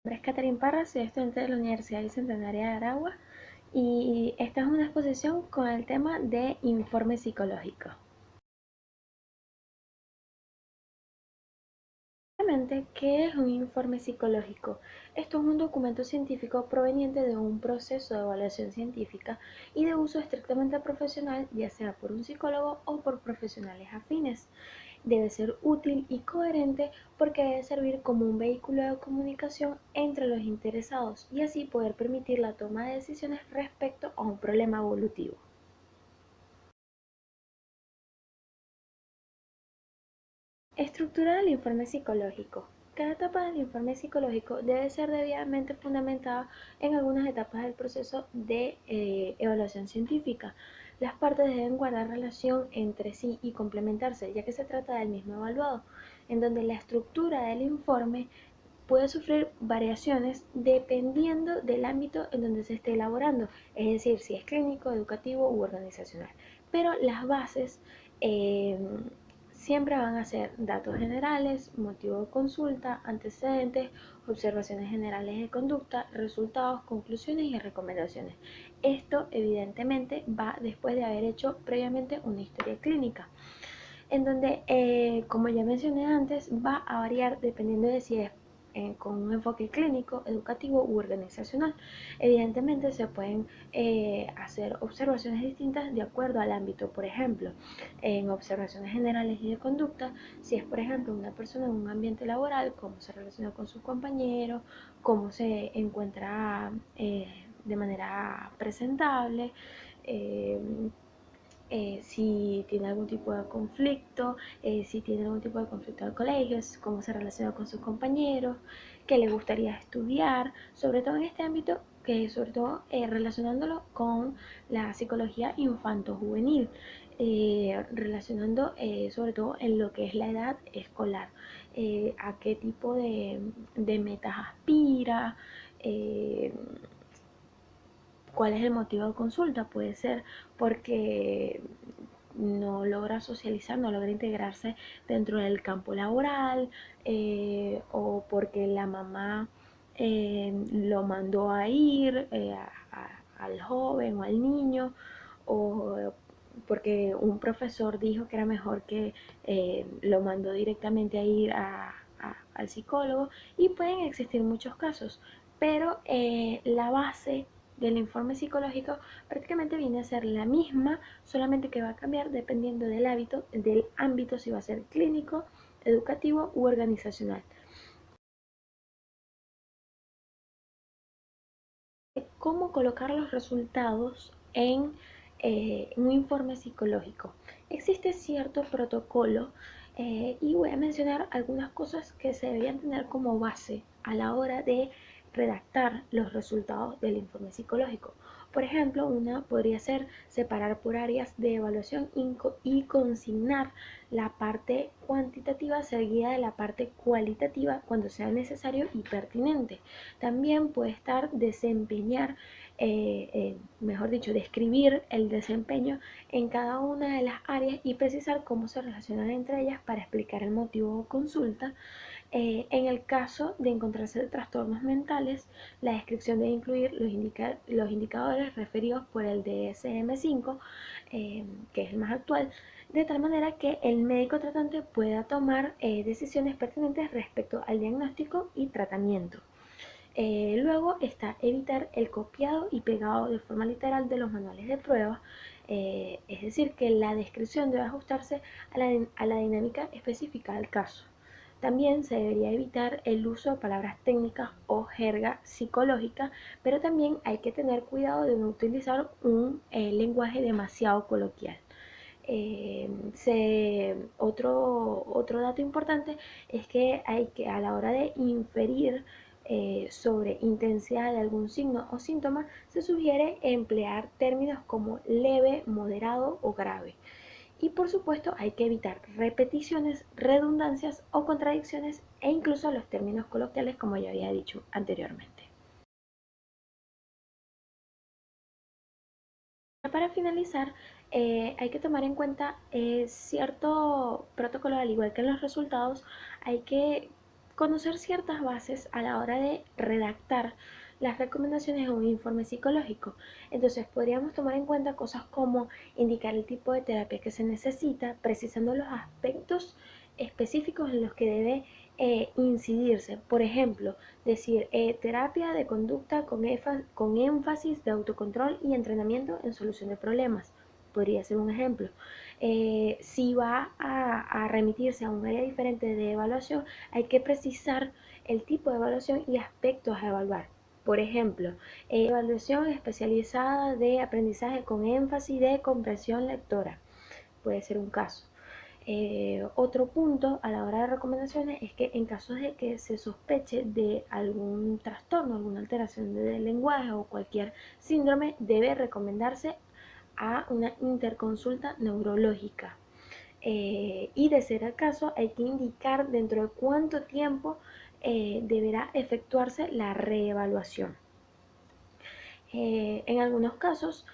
Mi nombre es Catherine Parra, soy estudiante de la Universidad Bicentenaria de Aragua y esta es una exposición con el tema de informe psicológico. ¿Qué es un informe psicológico? Esto es un documento científico proveniente de un proceso de evaluación científica y de uso estrictamente profesional, ya sea por un psicólogo o por profesionales afines. Debe ser útil y coherente porque debe servir como un vehículo de comunicación entre los interesados y así poder permitir la toma de decisiones respecto a un problema evolutivo. Estructura del informe psicológico. Cada etapa del informe psicológico debe ser debidamente fundamentada en algunas etapas del proceso de evaluación científica. Las partes deben guardar relación entre sí y complementarse, ya que se trata del mismo evaluado, en donde la estructura del informe puede sufrir variaciones dependiendo del ámbito en donde se esté elaborando, es decir, si es clínico, educativo u organizacional. Pero las bases eh, siempre van a ser datos generales, motivo de consulta, antecedentes, observaciones generales de conducta, resultados, conclusiones y recomendaciones. Esto evidentemente va después de haber hecho previamente una historia clínica en donde, como ya mencioné antes, va a variar dependiendo de si es con un enfoque clínico, educativo u organizacional. Evidentemente se pueden hacer observaciones distintas de acuerdo al ámbito. Por ejemplo, en observaciones generales y de conducta, si es por ejemplo una persona en un ambiente laboral, cómo se relaciona con sus compañeros, cómo se encuentra de manera presentable, eh, si tiene algún tipo de conflicto, si tiene algún tipo de conflicto al colegio, cómo se relaciona con sus compañeros, qué le gustaría estudiar, sobre todo en este ámbito, que sobre todo relacionándolo con la psicología infanto-juvenil, relacionando sobre todo en lo que es la edad escolar, a qué tipo de metas aspira, eh, cuál es el motivo de consulta. Puede ser porque no logra socializar, no logra integrarse dentro del campo laboral, o porque la mamá lo mandó a ir al joven o al niño, o porque un profesor dijo que era mejor que lo mandó directamente a ir al psicólogo, y pueden existir muchos casos, pero la base del informe psicológico prácticamente viene a ser la misma, solamente que va a cambiar dependiendo del ámbito, si va a ser clínico, educativo u organizacional. ¿Cómo colocar los resultados en un informe psicológico? Existe cierto protocolo, y voy a mencionar algunas cosas que se deberían tener como base a la hora de redactar los resultados del informe psicológico. Por ejemplo, una podría ser separar por áreas de evaluación y consignar la parte cuantitativa seguida de la parte cualitativa cuando sea necesario y pertinente. También puede estar desempeñar, mejor dicho, describir el desempeño en cada una de las áreas y precisar cómo se relacionan entre ellas para explicar el motivo de consulta. En el caso de encontrarse trastornos mentales, la descripción debe incluir los indicadores referidos por el DSM-5, que es el más actual, de tal manera que el médico tratante pueda tomar decisiones pertinentes respecto al diagnóstico y tratamiento. Luego está evitar el copiado y pegado de forma literal de los manuales de prueba, es decir, que la descripción debe ajustarse a la dinámica específica del caso. También se debería evitar el uso de palabras técnicas o jerga psicológica, pero también hay que tener cuidado de no utilizar un lenguaje demasiado coloquial. Otro dato importante es que hay que, a la hora de inferir sobre intensidad de algún signo o síntoma, se sugiere emplear términos como leve, moderado o grave. Y por supuesto hay que evitar repeticiones, redundancias o contradicciones, e incluso los términos coloquiales, como ya había dicho anteriormente. Para finalizar, hay que tomar en cuenta cierto protocolo, al igual que en los resultados, hay que conocer ciertas bases a la hora de redactar las recomendaciones de un informe psicológico. Entonces podríamos tomar en cuenta cosas como indicar el tipo de terapia que se necesita, precisando los aspectos específicos en los que debe incidirse. Por ejemplo, decir terapia de conducta con énfasis de autocontrol y entrenamiento en solución de problemas. Podría ser un ejemplo. Si va a remitirse a un área diferente de evaluación, hay que precisar el tipo de evaluación y aspectos a evaluar. Por ejemplo, evaluación especializada de aprendizaje con énfasis de comprensión lectora. Puede ser un caso. Otro punto a la hora de recomendaciones es que en casos de que se sospeche de algún trastorno, alguna alteración del lenguaje o cualquier síndrome, debe recomendarse a una interconsulta neurológica. Y de ser el caso, hay que indicar dentro de cuánto tiempo deberá efectuarse la reevaluación. En algunos casos,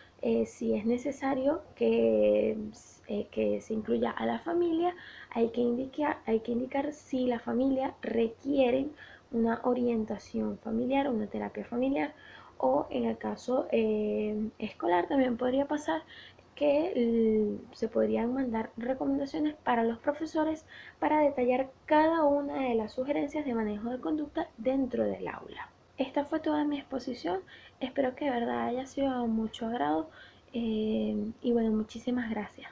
si es necesario que se incluya a la familia, hay que indicar si la familia requiere una orientación familiar, una terapia familiar, o en el caso escolar también podría pasar que se podrían mandar recomendaciones para los profesores para detallar cada una de las sugerencias de manejo de conducta dentro del aula. Esta fue toda mi exposición, espero que de verdad haya sido de mucho agrado y bueno, muchísimas gracias.